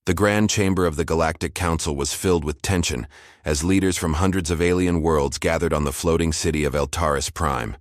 The grand chamber of the Galactic Council was filled with tension as leaders from hundreds of alien worlds gathered on the floating city of Eltaris Prime.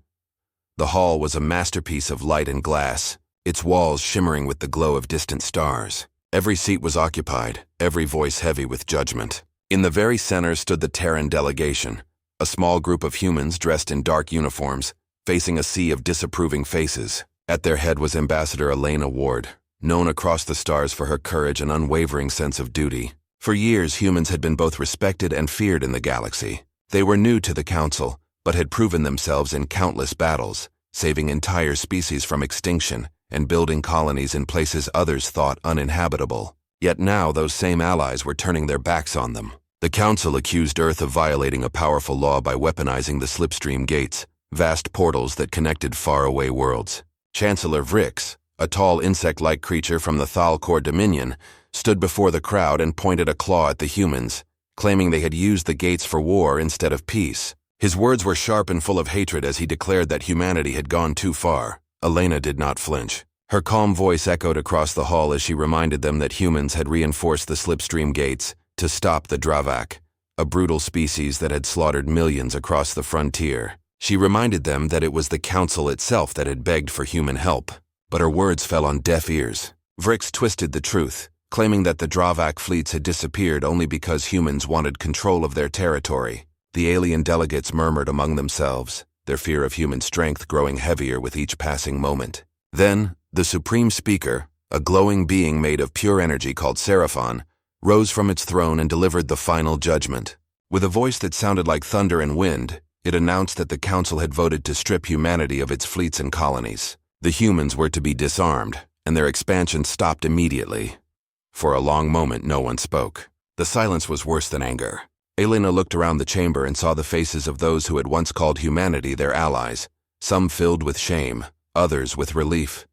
The hall was a masterpiece of light and glass, its walls shimmering with the glow of distant stars. Every seat was occupied, every voice heavy with judgment. In the very center stood the Terran delegation, a small group of humans dressed in dark uniforms, facing a sea of disapproving faces. At their head was Ambassador Elena Ward, known across the stars for her courage and unwavering sense of duty. For years, humans had been both respected and feared in the galaxy. They were new to the Council, but had proven themselves in countless battles, saving entire species from extinction and building colonies in places others thought uninhabitable. Yet now those same allies were turning their backs on them. The Council accused Earth of violating a powerful law by weaponizing the slipstream gates, vast portals that connected faraway worlds. Chancellor Vrix, a tall insect-like creature from the Thalcor Dominion, stood before the crowd and pointed a claw at the humans, claiming they had used the gates for war instead of peace. His words were sharp and full of hatred as he declared that humanity had gone too far. Elena did not flinch. Her calm voice echoed across the hall as she reminded them that humans had reinforced the slipstream gates to stop the Dravak, a brutal species that had slaughtered millions across the frontier. She reminded them that it was the Council itself that had begged for human help, but her words fell on deaf ears. Vrix twisted the truth, claiming that the Dravak fleets had disappeared only because humans wanted control of their territory. The alien delegates murmured among themselves, their fear of human strength growing heavier with each passing moment. Then, the Supreme Speaker, a glowing being made of pure energy called Seraphon, rose from its throne and delivered the final judgment. With a voice that sounded like thunder and wind, it announced that the Council had voted to strip humanity of its fleets and colonies. The humans were to be disarmed, and their expansion stopped immediately. For a long moment, no one spoke. The silence was worse than anger. Elena looked around the chamber and saw the faces of those who had once called humanity their allies, some filled with shame, others with relief.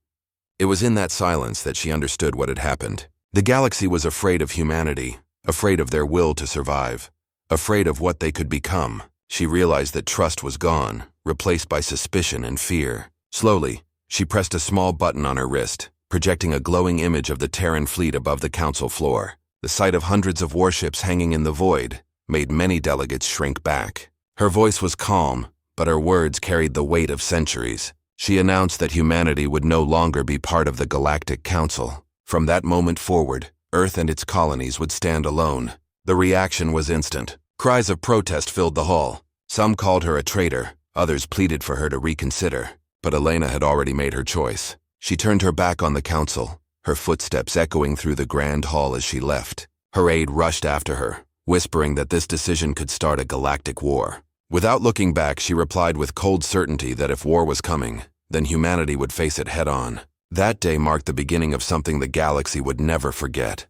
It was in that silence that she understood what had happened. The galaxy was afraid of humanity, afraid of their will to survive, afraid of what they could become. She realized that trust was gone, replaced by suspicion and fear. Slowly, she pressed a small button on her wrist, projecting a glowing image of the Terran fleet above the Council floor. The sight of hundreds of warships hanging in the void made many delegates shrink back. Her voice was calm, but her words carried the weight of centuries. She announced that humanity would no longer be part of the Galactic Council. From that moment forward, Earth and its colonies would stand alone. The reaction was instant. Cries of protest filled the hall. Some called her a traitor, others pleaded for her to reconsider. But Elena had already made her choice. She turned her back on the Council, her footsteps echoing through the grand hall as she left. Her aide rushed after her, whispering that this decision could start a galactic war. Without looking back, she replied with cold certainty that if war was coming, then humanity would face it head-on. That day marked the beginning of something the galaxy would never forget.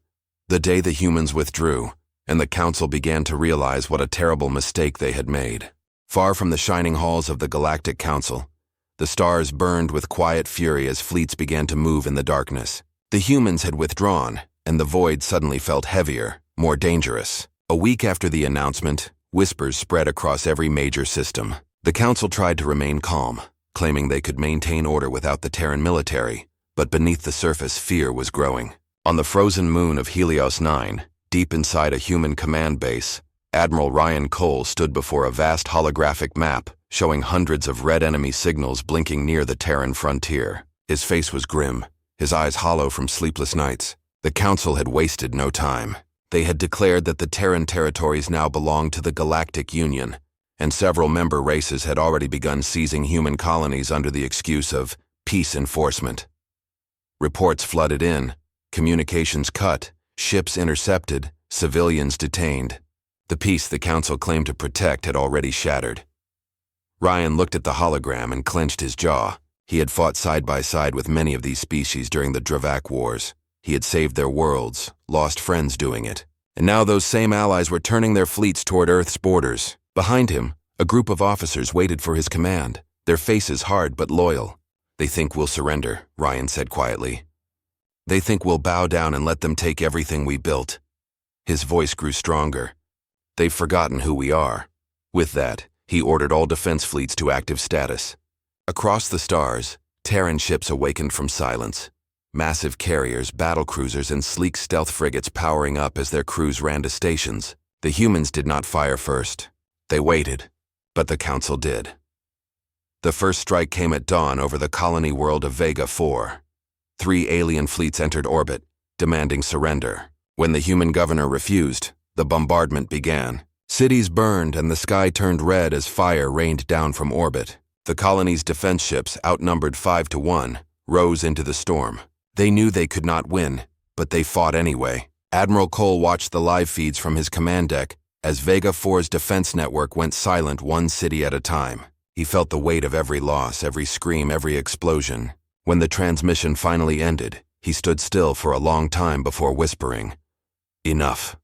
The day the humans withdrew, and the Council began to realize what a terrible mistake they had made. Far from the shining halls of the Galactic Council, the stars burned with quiet fury as fleets began to move in the darkness. The humans had withdrawn, and the void suddenly felt heavier, more dangerous. A week after the announcement, whispers spread across every major system. The Council tried to remain calm, claiming they could maintain order without the Terran military, but beneath the surface fear was growing. On the frozen moon of Helios 9, deep inside a human command base, Admiral Ryan Cole stood before a vast holographic map showing hundreds of red enemy signals blinking near the Terran frontier. His face was grim, his eyes hollow from sleepless nights. The Council had wasted no time. They had declared that the Terran territories now belonged to the Galactic Union, and several member races had already begun seizing human colonies under the excuse of peace enforcement. Reports flooded in, communications cut, ships intercepted, civilians detained. The peace the Council claimed to protect had already shattered. Ryan looked at the hologram and clenched his jaw. He had fought side by side with many of these species during the Dravak Wars. He had saved their worlds, lost friends doing it. And now those same allies were turning their fleets toward Earth's borders. Behind him, a group of officers waited for his command, their faces hard but loyal. "They think we'll surrender," Ryan said quietly. "They think we'll bow down and let them take everything we built." His voice grew stronger. "They've forgotten who we are." With that, he ordered all defense fleets to active status. Across the stars, Terran ships awakened from silence. massive carriers, battlecruisers, and sleek stealth frigates powering up as their crews ran to stations. The humans did not fire first. They waited, but the Council did. The first strike came at dawn over the colony world of Vega 4. 3 alien fleets entered orbit, demanding surrender. When the human governor refused, the bombardment began. Cities burned and the sky turned red as fire rained down from orbit. The colony's defense ships, outnumbered 5-1, rose into the storm. They knew they could not win, but they fought anyway. Admiral Cole watched the live feeds from his command deck as Vega 4's defense network went silent one city at a time. He felt the weight of every loss, every scream, every explosion. When the transmission finally ended, he stood still for a long time before whispering, "Enough."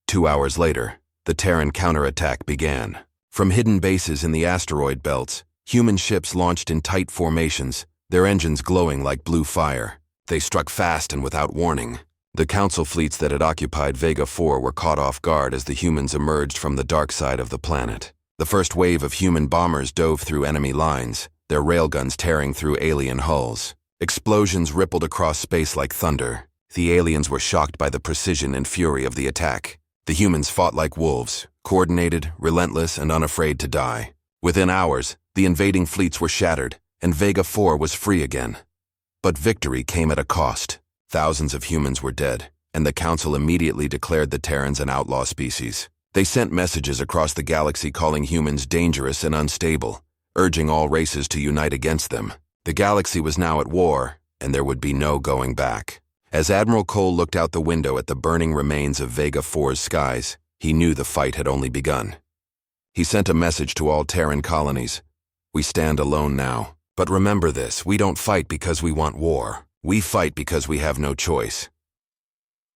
2 hours later, the Terran counterattack began. From hidden bases in the asteroid belts, human ships launched in tight formations, their engines glowing like blue fire. They struck fast and without warning. The Council fleets that had occupied Vega 4 were caught off guard as the humans emerged from the dark side of the planet. The first wave of human bombers dove through enemy lines, their railguns tearing through alien hulls. Explosions rippled across space like thunder. The aliens were shocked by the precision and fury of the attack. The humans fought like wolves, coordinated, relentless, and unafraid to die. Within hours, the invading fleets were shattered, and Vega 4 was free again. But victory came at a cost. Thousands of humans were dead, and the Council immediately declared the Terrans an outlaw species. They sent messages across the galaxy calling humans dangerous and unstable, urging all races to unite against them. The galaxy was now at war, and there would be no going back. As Admiral Cole looked out the window at the burning remains of Vega 4's skies, he knew the fight had only begun. He sent a message to all Terran colonies. "We stand alone now. But remember this, we don't fight because we want war. We fight because we have no choice."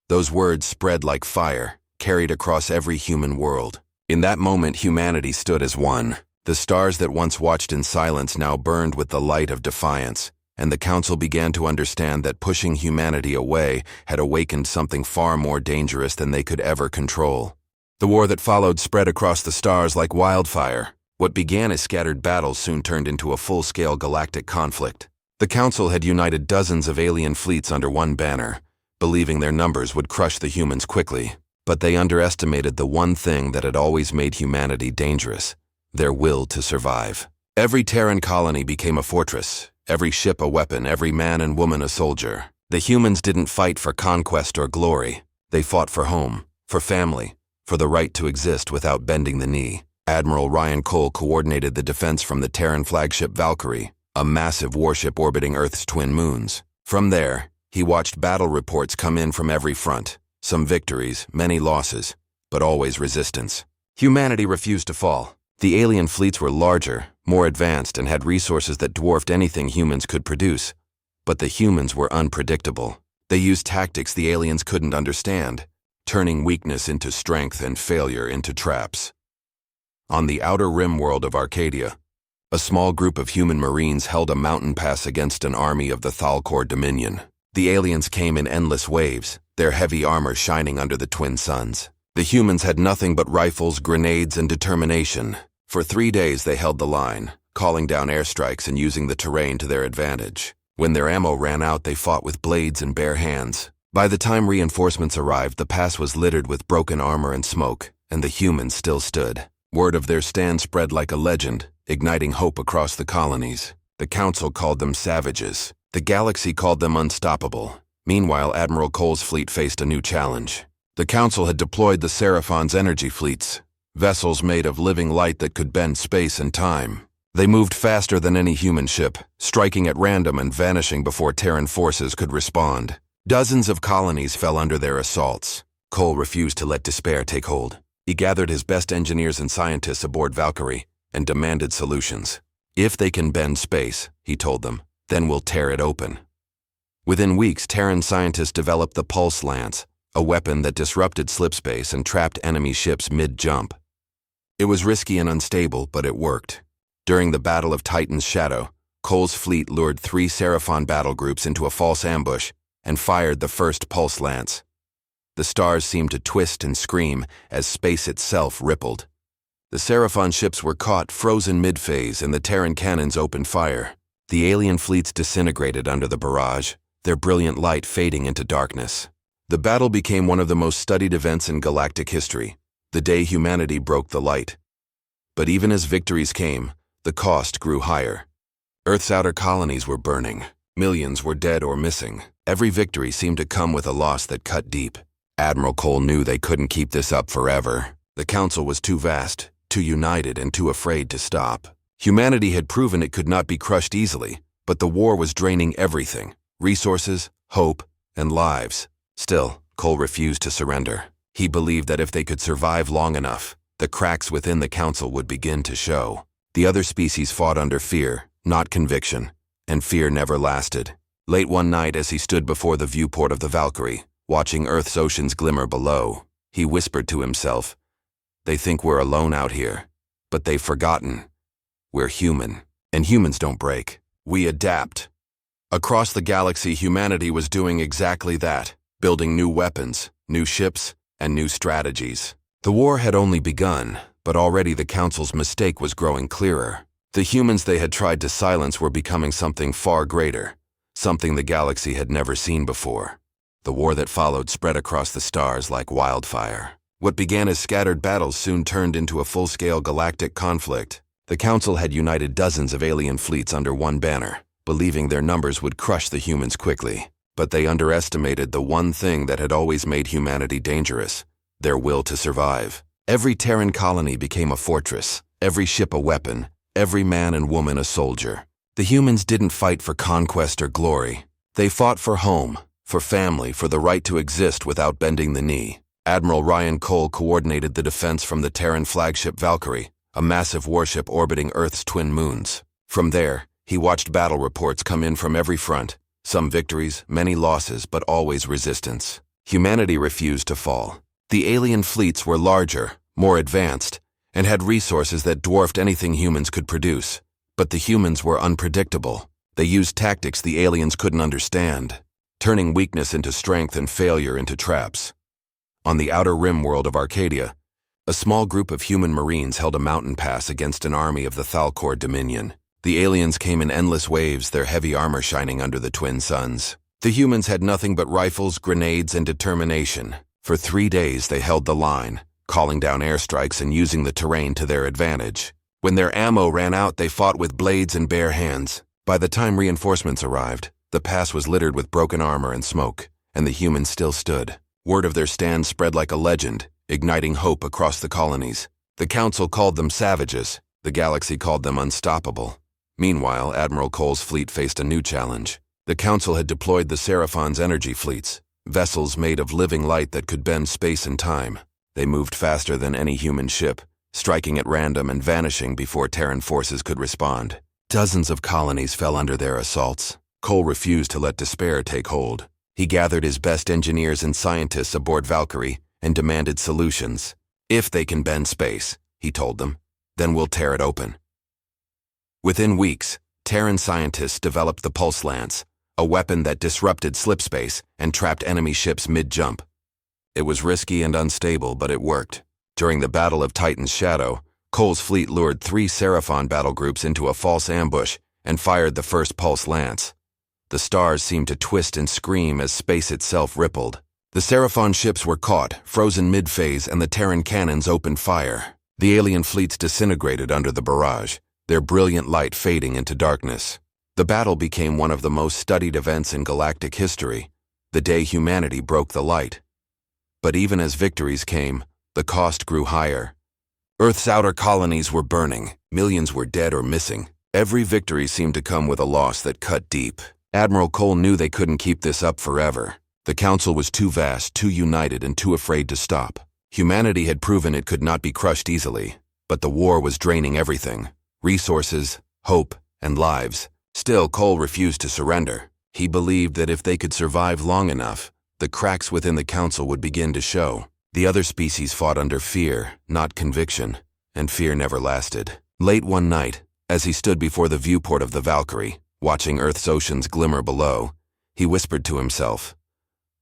Those words spread like fire, carried across every human world. In that moment, humanity stood as one. The stars that once watched in silence now burned with the light of defiance, and the Council began to understand that pushing humanity away had awakened something far more dangerous than they could ever control. The war that followed spread across the stars like wildfire. What began as scattered battles soon turned into a full-scale galactic conflict. The Council had united dozens of alien fleets under one banner, believing their numbers would crush the humans quickly. But they underestimated the one thing that had always made humanity dangerous: their will to survive. Every Terran colony became a fortress, every ship a weapon, every man and woman a soldier. The humans didn't fight for conquest or glory. They fought for home, for family, for the right to exist without bending the knee. Admiral Ryan Cole coordinated the defense from the Terran flagship Valkyrie, a massive warship orbiting Earth's twin moons. From there, he watched battle reports come in from every front. Some victories, many losses, but always resistance. Humanity refused to fall. The alien fleets were larger, more advanced, and had resources that dwarfed anything humans could produce. But the humans were unpredictable. They used tactics the aliens couldn't understand, turning weakness into strength and failure into traps. On the outer rim world of Arcadia, a small group of human marines held a mountain pass against an army of the Thalcor Dominion. The aliens came in endless waves, their heavy armor shining under the twin suns. The humans had nothing but rifles, grenades, and determination. For 3 days they held the line, calling down airstrikes and using the terrain to their advantage. When their ammo ran out, they fought with blades and bare hands. By the time reinforcements arrived, the pass was littered with broken armor and smoke, and the humans still stood. Word of their stand spread like a legend, igniting hope across the colonies. The Council called them savages. The galaxy called them unstoppable. Meanwhile, Admiral Cole's fleet faced a new challenge. The Council had deployed the Seraphon's energy fleets, vessels made of living light that could bend space and time. They moved faster than any human ship, striking at random and vanishing before Terran forces could respond. Dozens of colonies fell under their assaults. Cole refused to let despair take hold. He gathered his best engineers and scientists aboard Valkyrie and demanded solutions. "If they can bend space," he told them, "then we'll tear it open." Within weeks, Terran scientists developed the Pulse Lance, a weapon that disrupted slipspace and trapped enemy ships mid-jump. It was risky and unstable, but it worked. During the Battle of Titan's Shadow, Cole's fleet lured 3 Seraphon battle groups into a false ambush and fired the first Pulse Lance. The stars seemed to twist and scream as space itself rippled. The Seraphon ships were caught, frozen mid-phase, and the Terran cannons opened fire. The alien fleets disintegrated under the barrage, their brilliant light fading into darkness. The battle became one of the most studied events in galactic history, the day humanity broke the light. But even as victories came, the cost grew higher. Earth's outer colonies were burning. Millions were dead or missing. Every victory seemed to come with a loss that cut deep. Admiral Cole knew they couldn't keep this up forever. The Council was too vast, too united, and too afraid to stop. Humanity had proven it could not be crushed easily, but the war was draining everything: resources, hope, and lives. Still, Cole refused to surrender. He believed that if they could survive long enough, the cracks within the Council would begin to show. The other species fought under fear, not conviction, and fear never lasted. Late one night, as he stood before the viewport of the Valkyrie, watching Earth's oceans glimmer below, he whispered to himself, "They think we're alone out here, but they've forgotten. We're human, and humans don't break. We adapt." Across the galaxy, humanity was doing exactly that, building new weapons, new ships, and new strategies. The war had only begun, but already the Council's mistake was growing clearer. The humans they had tried to silence were becoming something far greater, something the galaxy had never seen before. The war that followed spread across the stars like wildfire. What began as scattered battles soon turned into a full-scale galactic conflict. The Council had united dozens of alien fleets under one banner, believing their numbers would crush the humans quickly. But they underestimated the one thing that had always made humanity dangerous: their will to survive. Every Terran colony became a fortress, every ship a weapon, every man and woman a soldier. The humans didn't fight for conquest or glory. They fought for home, for family, for the right to exist without bending the knee. Admiral Ryan Cole coordinated the defense from the Terran flagship Valkyrie, a massive warship orbiting Earth's twin moons. From there, he watched battle reports come in from every front. Some victories, many losses, but always resistance. Humanity refused to fall. The alien fleets were larger, more advanced, and had resources that dwarfed anything humans could produce. But the humans were unpredictable. They used tactics the aliens couldn't understand, turning weakness into strength and failure into traps. On the outer rim world of Arcadia, a small group of human marines held a mountain pass against an army of the Thalcor Dominion. The aliens came in endless waves, their heavy armor shining under the twin suns. The humans had nothing but rifles, grenades, and determination. For 3 days they held the line, calling down airstrikes and using the terrain to their advantage. When their ammo ran out, they fought with blades and bare hands. By the time reinforcements arrived, the pass was littered with broken armor and smoke, and the humans still stood. Word of their stand spread like a legend, igniting hope across the colonies. The Council called them savages. The galaxy called them unstoppable. Meanwhile, Admiral Cole's fleet faced a new challenge. The Council had deployed the Seraphon's energy fleets, vessels made of living light that could bend space and time. They moved faster than any human ship, striking at random and vanishing before Terran forces could respond. Dozens of colonies fell under their assaults. Cole refused to let despair take hold. He gathered his best engineers and scientists aboard Valkyrie and demanded solutions. "If they can bend space," he told them, "then we'll tear it open." Within weeks, Terran scientists developed the Pulse Lance, a weapon that disrupted slip space and trapped enemy ships mid-jump. It was risky and unstable, but it worked. During the Battle of Titan's Shadow, Cole's fleet lured 3 Seraphon battle groups into a false ambush and fired the first Pulse Lance. The stars seemed to twist and scream as space itself rippled. The Seraphon ships were caught, frozen mid-phase, and the Terran cannons opened fire. The alien fleets disintegrated under the barrage, their brilliant light fading into darkness. The battle became one of the most studied events in galactic history, the day humanity broke the light. But even as victories came, the cost grew higher. Earth's outer colonies were burning, millions were dead or missing. Every victory seemed to come with a loss that cut deep. Admiral Cole knew they couldn't keep this up forever. The Council was too vast, too united, and too afraid to stop. Humanity had proven it could not be crushed easily, but the war was draining everything: resources, hope, and lives. Still, Cole refused to surrender. He believed that if they could survive long enough, the cracks within the Council would begin to show. The other species fought under fear, not conviction, and fear never lasted. Late one night, as he stood before the viewport of the Valkyrie, watching Earth's oceans glimmer below, he whispered to himself.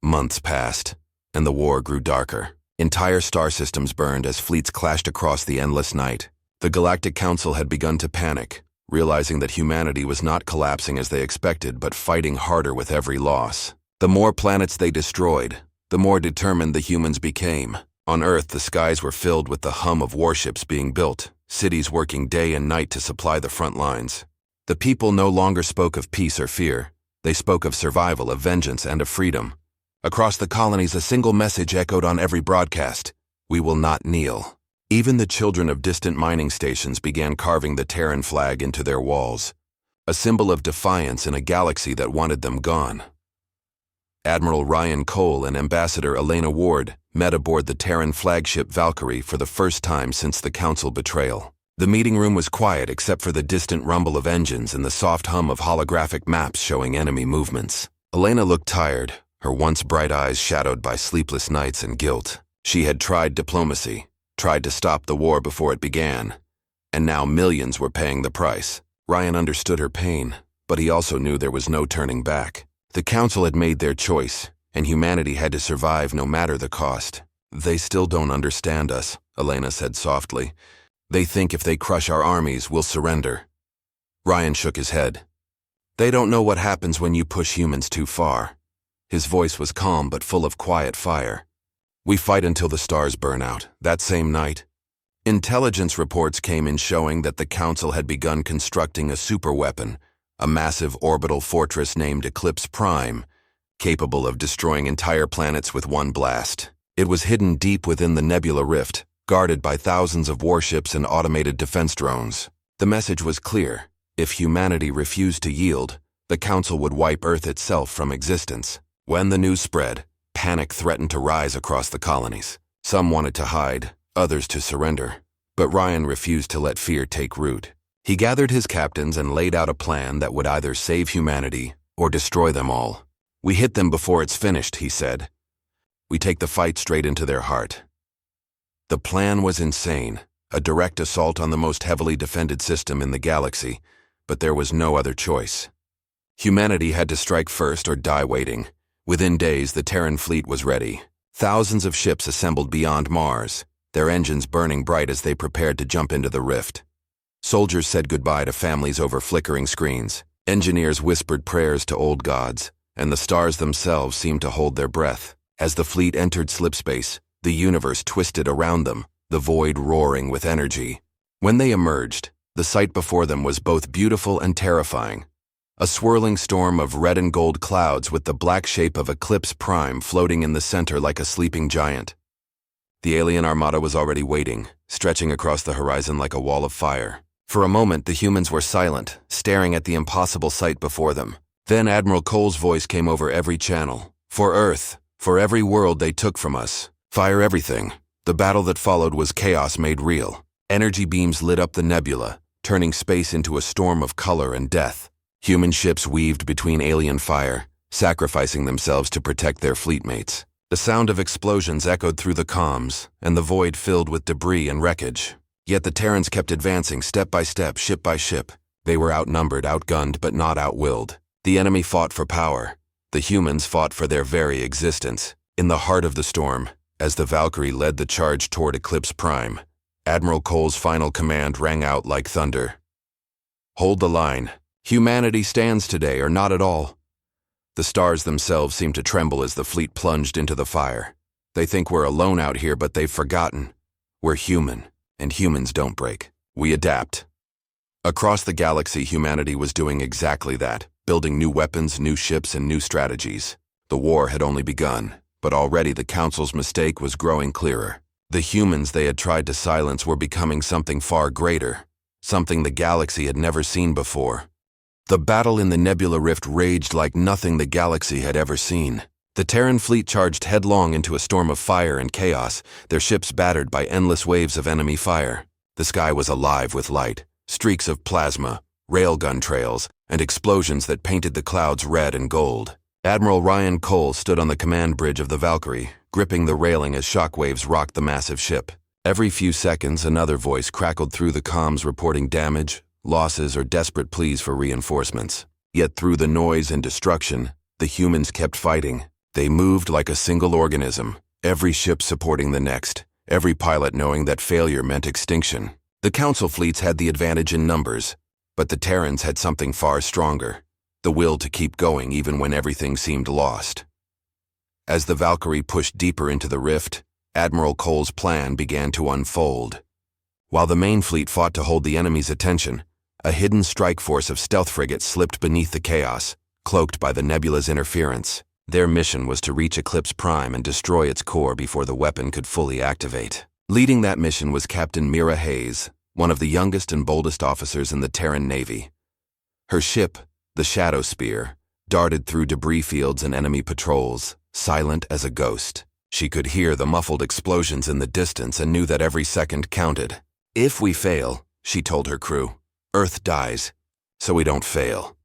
Months passed, and the war grew darker. Entire star systems burned as fleets clashed across the endless night. The Galactic Council had begun to panic. realizing that humanity was not collapsing as they expected, but fighting harder with every loss. The more planets they destroyed, the more determined the humans became. On Earth, the skies were filled with the hum of warships being built, cities working day and night to supply the front lines. The people no longer spoke of peace or fear. They spoke of survival, of vengeance, and of freedom. Across the colonies, a single message echoed on every broadcast: "We will not kneel." Even the children of distant mining stations began carving the Terran flag into their walls, a symbol of defiance in a galaxy that wanted them gone. Admiral Ryan Cole and Ambassador Elena Ward met aboard the Terran flagship Valkyrie for the first time since the Council betrayal. The meeting room was quiet except for the distant rumble of engines and the soft hum of holographic maps showing enemy movements. Elena looked tired, her once bright eyes shadowed by sleepless nights and guilt. She had tried diplomacy, tried to stop the war before it began, and now millions were paying the price. Ryan understood her pain, but he also knew there was no turning back. The Council had made their choice, and humanity had to survive no matter the cost. "They still don't understand us," Elena said softly. "They think if they crush our armies, we'll surrender." Ryan shook his head. "They don't know what happens when you push humans too far." His voice was calm but full of quiet fire. "We fight until the stars burn out." That same night, intelligence reports came in showing that the Council had begun constructing a superweapon, a massive orbital fortress named Eclipse Prime, capable of destroying entire planets with one blast. It was hidden deep within the Nebula Rift, guarded by thousands of warships and automated defense drones. The message was clear: if humanity refused to yield, the Council would wipe Earth itself from existence. When the news spread, panic threatened to rise across the colonies. Some wanted to hide, others to surrender. But Ryan refused to let fear take root. He gathered his captains and laid out a plan that would either save humanity or destroy them all. "We hit them before it's finished," he said. "We take the fight straight into their heart." The plan was insane, a direct assault on the most heavily defended system in the galaxy, but there was no other choice. Humanity had to strike first or die waiting. Within days, the Terran fleet was ready. Thousands of ships assembled beyond Mars, their engines burning bright as they prepared to jump into the rift. Soldiers said goodbye to families over flickering screens. Engineers whispered prayers to old gods, and the stars themselves seemed to hold their breath. As the fleet entered slipspace, the universe twisted around them, the void roaring with energy. When they emerged, the sight before them was both beautiful and terrifying. A swirling storm of red and gold clouds with the black shape of Eclipse Prime floating in the center like a sleeping giant. The alien armada was already waiting, stretching across the horizon like a wall of fire. For a moment, the humans were silent, staring at the impossible sight before them. Then Admiral Cole's voice came over every channel. "For Earth, for every world they took from us, fire everything." The battle that followed was chaos made real. Energy beams lit up the nebula, turning space into a storm of color and death. Human ships weaved between alien fire, sacrificing themselves to protect their fleetmates. The sound of explosions echoed through the comms, and the void filled with debris and wreckage. Yet the Terrans kept advancing step by step, ship by ship. They were outnumbered, outgunned, but not outwilled. The enemy fought for power. The humans fought for their very existence. In the heart of the storm, as the Valkyrie led the charge toward Eclipse Prime, Admiral Cole's final command rang out like thunder. "Hold the line. Humanity stands today, or not at all." The stars themselves seemed to tremble as the fleet plunged into the fire. "They think we're alone out here, but they've forgotten. We're human, and humans don't break. We adapt." Across the galaxy, humanity was doing exactly that, building new weapons, new ships, and new strategies. The war had only begun, but already the Council's mistake was growing clearer. The humans they had tried to silence were becoming something far greater, something the galaxy had never seen before. The battle in the Nebula Rift raged like nothing the galaxy had ever seen. The Terran fleet charged headlong into a storm of fire and chaos, their ships battered by endless waves of enemy fire. The sky was alive with light, streaks of plasma, railgun trails, and explosions that painted the clouds red and gold. Admiral Ryan Cole stood on the command bridge of the Valkyrie, gripping the railing as shockwaves rocked the massive ship. Every few seconds, another voice crackled through the comms reporting damage, losses, or desperate pleas for reinforcements. Yet through the noise and destruction, the humans kept fighting. They moved like a single organism, every ship supporting the next, every pilot knowing that failure meant extinction. The Council fleets had the advantage in numbers, But the Terrans had something far stronger, the will to keep going even when everything seemed lost. As the Valkyrie pushed deeper into the rift, Admiral Cole's plan began to unfold. While the main fleet fought to hold the enemy's attention, a hidden strike force of stealth frigates slipped beneath the chaos, cloaked by the nebula's interference. Their mission was to reach Eclipse Prime and destroy its core before the weapon could fully activate. Leading that mission was Captain Mira Hayes, one of the youngest and boldest officers in the Terran Navy. Her ship, the Shadow Spear, darted through debris fields and enemy patrols, silent as a ghost. She could hear the muffled explosions in the distance and knew that every second counted. "If we fail," she told her crew, "Earth dies, so we don't fail."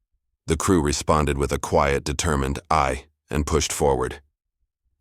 The crew responded with a quiet, determined "aye" and pushed forward.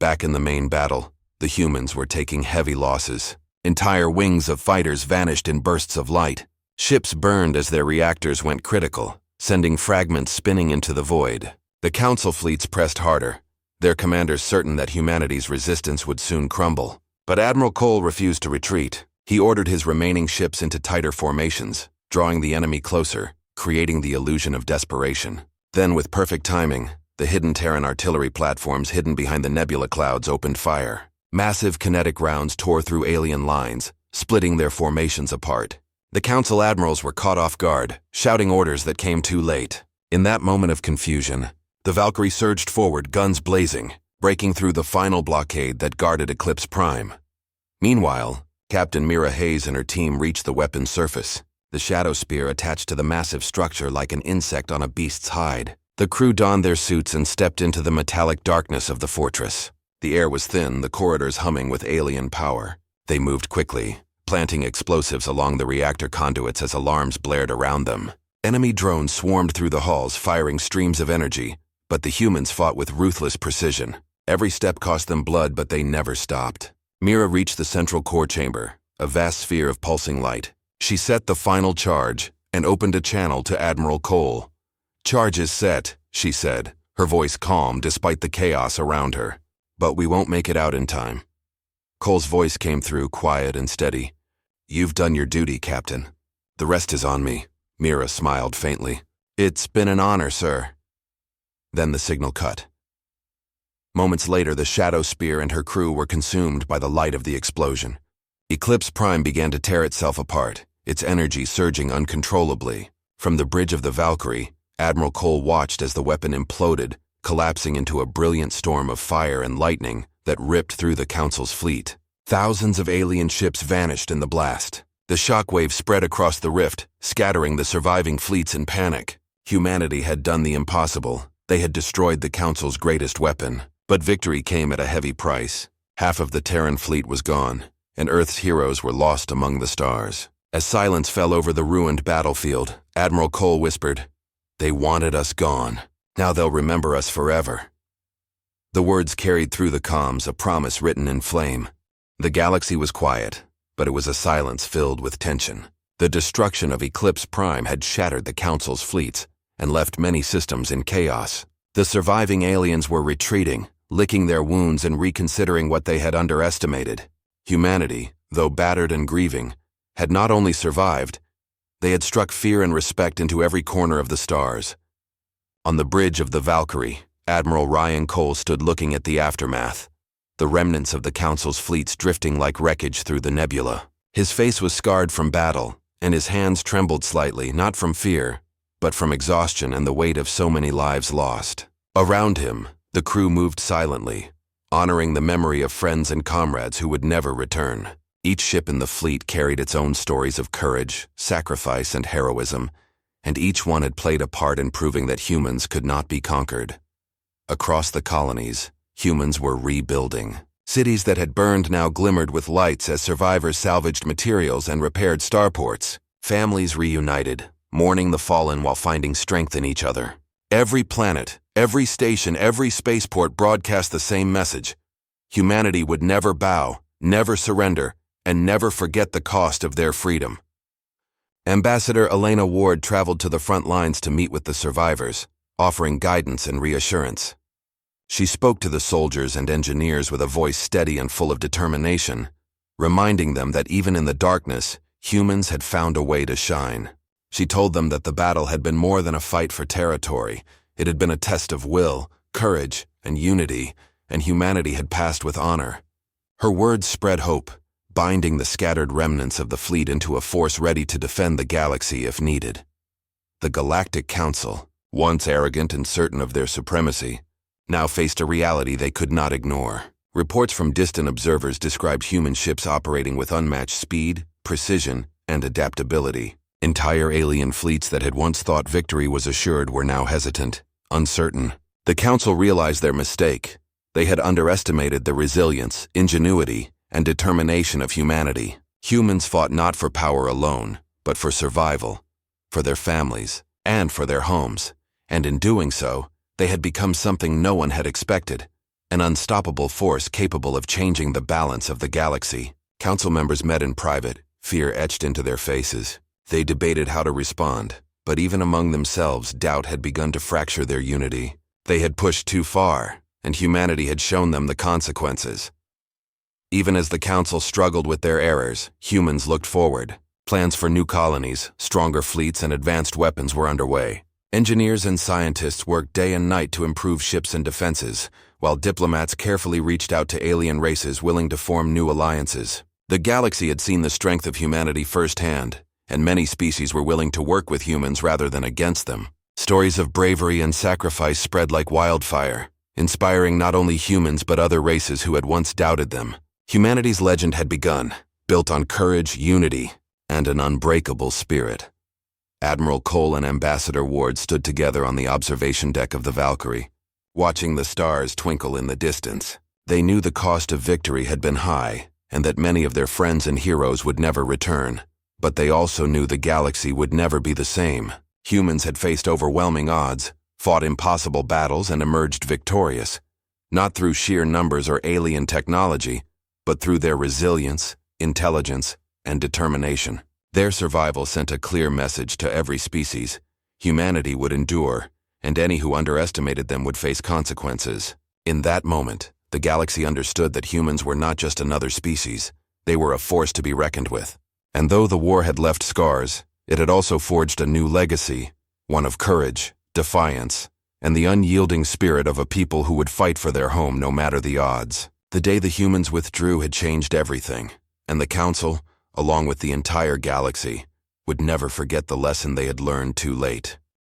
Back in the main battle, the humans were taking heavy losses. Entire wings of fighters vanished in bursts of light. Ships burned as their reactors went critical, sending fragments spinning into the void. The Council fleets pressed harder, their commanders certain that humanity's resistance would soon crumble. But Admiral Cole refused to retreat. He ordered his remaining ships into tighter formations, drawing the enemy closer, creating the illusion of desperation. Then, with perfect timing, the hidden Terran artillery platforms hidden behind the nebula clouds opened fire. Massive kinetic rounds tore through alien lines, splitting their formations apart. The Council admirals were caught off guard, shouting orders that came too late. In that moment of confusion, the Valkyrie surged forward, guns blazing, breaking through the final blockade that guarded Eclipse Prime. Meanwhile, Captain Mira Hayes and her team reached the weapon's surface, the Shadow Spear attached to the massive structure like an insect on a beast's hide. The crew donned their suits and stepped into the metallic darkness of the fortress. The air was thin, the corridors humming with alien power. They moved quickly, planting explosives along the reactor conduits as alarms blared around them. Enemy drones swarmed through the halls, firing streams of energy, but the humans fought with ruthless precision. Every step cost them blood, but they never stopped. Mira reached the central core chamber, a vast sphere of pulsing light. She set the final charge and opened a channel to Admiral Cole. "Charge is set," she said, her voice calm despite the chaos around her. "But we won't make it out in time." Cole's voice came through, quiet and steady. "You've done your duty, Captain. The rest is on me." Mira smiled faintly. "It's been an honor, sir." Then the signal cut. Moments later, the Shadow Spear and her crew were consumed by the light of the explosion. Eclipse Prime began to tear itself apart, its energy surging uncontrollably. From the bridge of the Valkyrie, Admiral Cole watched as the weapon imploded, collapsing into a brilliant storm of fire and lightning that ripped through the Council's fleet. Thousands of alien ships vanished in the blast. The shockwave spread across the rift, scattering the surviving fleets in panic. Humanity had done the impossible. They had destroyed the Council's greatest weapon. But victory came at a heavy price. Half of the Terran fleet was gone, and Earth's heroes were lost among the stars. As silence fell over the ruined battlefield, Admiral Cole whispered, "They wanted us gone. Now they'll remember us forever." The words carried through the comms, a promise written in flame. The galaxy was quiet, but it was a silence filled with tension. The destruction of Eclipse Prime had shattered the Council's fleets and left many systems in chaos. The surviving aliens were retreating, licking their wounds and reconsidering what they had underestimated. Humanity, though battered and grieving, had not only survived, they had struck fear and respect into every corner of the stars. On the bridge of the Valkyrie, Admiral Ryan Cole stood looking at the aftermath, the remnants of the Council's fleets drifting like wreckage through the nebula. His face was scarred from battle, and his hands trembled slightly, not from fear, but from exhaustion and the weight of so many lives lost. Around him, the crew moved silently, honoring the memory of friends and comrades who would never return. Each ship in the fleet carried its own stories of courage, sacrifice, and heroism, and each one had played a part in proving that humans could not be conquered. Across the colonies, humans were rebuilding. Cities that had burned now glimmered with lights as survivors salvaged materials and repaired starports. Families reunited, mourning the fallen while finding strength in each other. Every planet, every station, every spaceport broadcast the same message. Humanity would never bow, never surrender, and never forget the cost of their freedom. Ambassador Elena Ward traveled to the front lines to meet with the survivors, offering guidance and reassurance. She spoke to the soldiers and engineers with a voice steady and full of determination, reminding them that even in the darkness, humans had found a way to shine. She told them that the battle had been more than a fight for territory. It had been a test of will, courage, and unity, and humanity had passed with honor. Her words spread hope, binding the scattered remnants of the fleet into a force ready to defend the galaxy if needed. The Galactic Council, once arrogant and certain of their supremacy, now faced a reality they could not ignore. Reports from distant observers described human ships operating with unmatched speed, precision, and adaptability. Entire alien fleets that had once thought victory was assured were now hesitant, uncertain. The Council realized their mistake. They had underestimated the resilience, ingenuity, and determination of humanity. Humans fought not for power alone, but for survival, for their families, and for their homes. And in doing so, they had become something no one had expected, an unstoppable force capable of changing the balance of the galaxy. Council members met in private, fear etched into their faces. They debated how to respond, but even among themselves, doubt had begun to fracture their unity. They had pushed too far, and humanity had shown them the consequences. Even as the Council struggled with their errors, humans looked forward. Plans for new colonies, stronger fleets, and advanced weapons were underway. Engineers and scientists worked day and night to improve ships and defenses, while diplomats carefully reached out to alien races willing to form new alliances. The galaxy had seen the strength of humanity firsthand, and many species were willing to work with humans rather than against them. Stories of bravery and sacrifice spread like wildfire, inspiring not only humans but other races who had once doubted them. Humanity's legend had begun, built on courage, unity, and an unbreakable spirit. Admiral Cole and Ambassador Ward stood together on the observation deck of the Valkyrie, watching the stars twinkle in the distance. They knew the cost of victory had been high, and that many of their friends and heroes would never return. But they also knew the galaxy would never be the same. Humans had faced overwhelming odds, fought impossible battles, and emerged victorious, not through sheer numbers or alien technology, but through their resilience, intelligence, and determination. Their survival sent a clear message to every species. Humanity would endure, and any who underestimated them would face consequences. In that moment, the galaxy understood that humans were not just another species. They were a force to be reckoned with. And though the war had left scars, it had also forged a new legacy, one of courage, defiance, and the unyielding spirit of a people who would fight for their home no matter the odds. The day the humans withdrew had changed everything, and the Council, along with the entire galaxy, would never forget the lesson they had learned too late.